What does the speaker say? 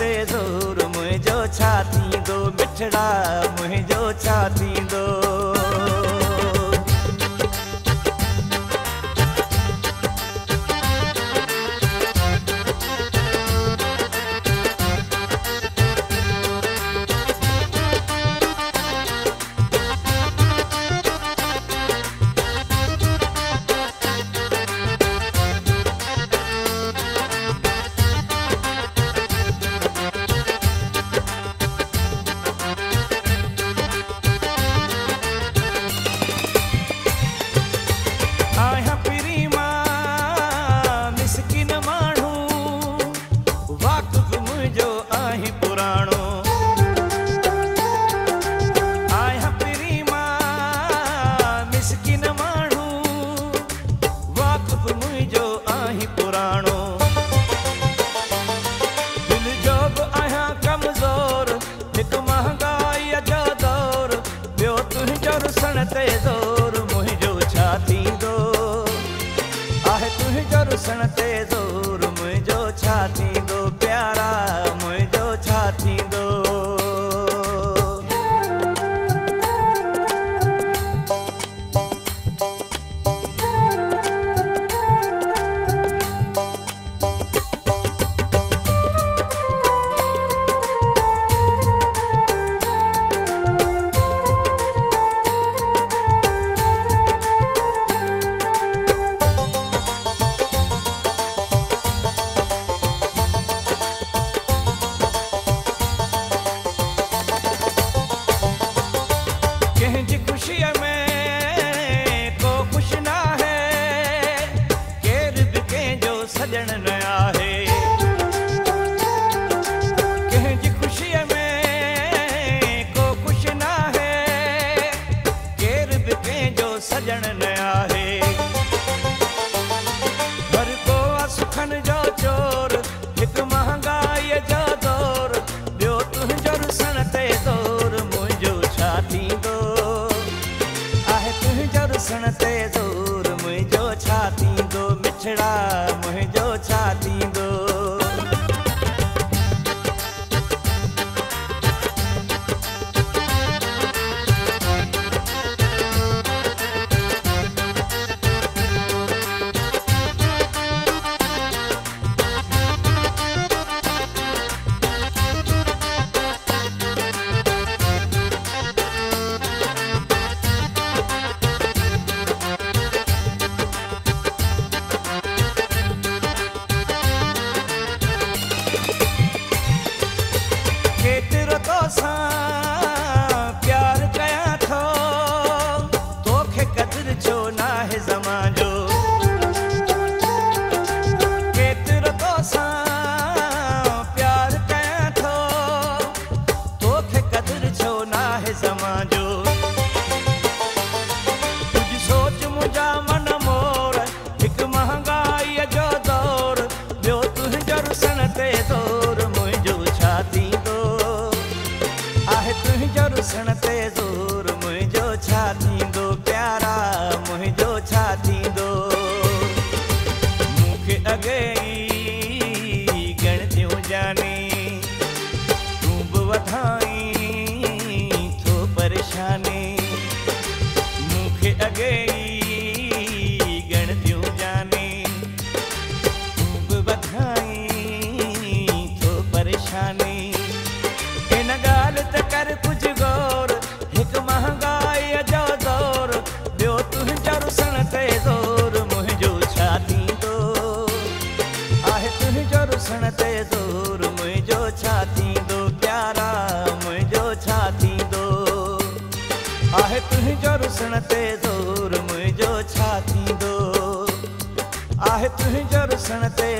ते ज़ोर मुंहिंजो छा थींदो मिठड़ा मुंहिंजो छा थींदो। ते ज़ोर मुंहिंजो छा थींदो आहे तुंहिंजो रुसण ते ज़ोर मुंहिंजो छा थींदो प्यारा मुंहिंजो छा थींदो। सजण न आहे हर को सुखन जो चोर हिकु महांगाईअ जो दौर ॿियो तुंहिंजो रुसण ते ज़ोर मुंहिंजो छा थींदो आहे तुंहिंजो रुसण ते ज़ोर मुंहिंजो छा थींदो मिठड़ा मुंहिंजो छा थींदो। केतिरो तोसां प्यार कयां थो तोखे क़दुरु छो नाहे ज़मां जो केतिरो तोसां प्यार कयां थो तोखे क़दुरु छो नाहे ज़मां जो तुंहिंजी सोच मुंहिंजा मन मोर हिकु महांगाईअ जो दौर ॿियो तुंहिंजो रुसण ते ज़ोर मुंहिंजो छा थींदो आहे तुंहिंजो रुसण ते ज़ोर मुंहिंजो छा थींदो प्यारा मुंहिंजो छा थींदो। मूंखे अॻे ई ॻणितियूं जानी तूं बि वधाई थो परेशानी मूंखे अॻे ई ॻणितियूं जानी तूं बि वधाई थो परेशानी इन ॻाल्हि ते कर कुझु गौर हिकु महांगाईअ जो दौर ॿियो तुंहिंजो रुसण ते ज़ोर मुंहिंजो छा थींदो आहे तुंहिंजो रुसण ते ज़ोर मुंहिंजो छा थींदो प्यारा मुंहिंजो छा थींदो आहे तुंहिंजो रुसण ते ज़ोर मुंहिंजो छा थींदो आहे तुंहिंजो रुसण ते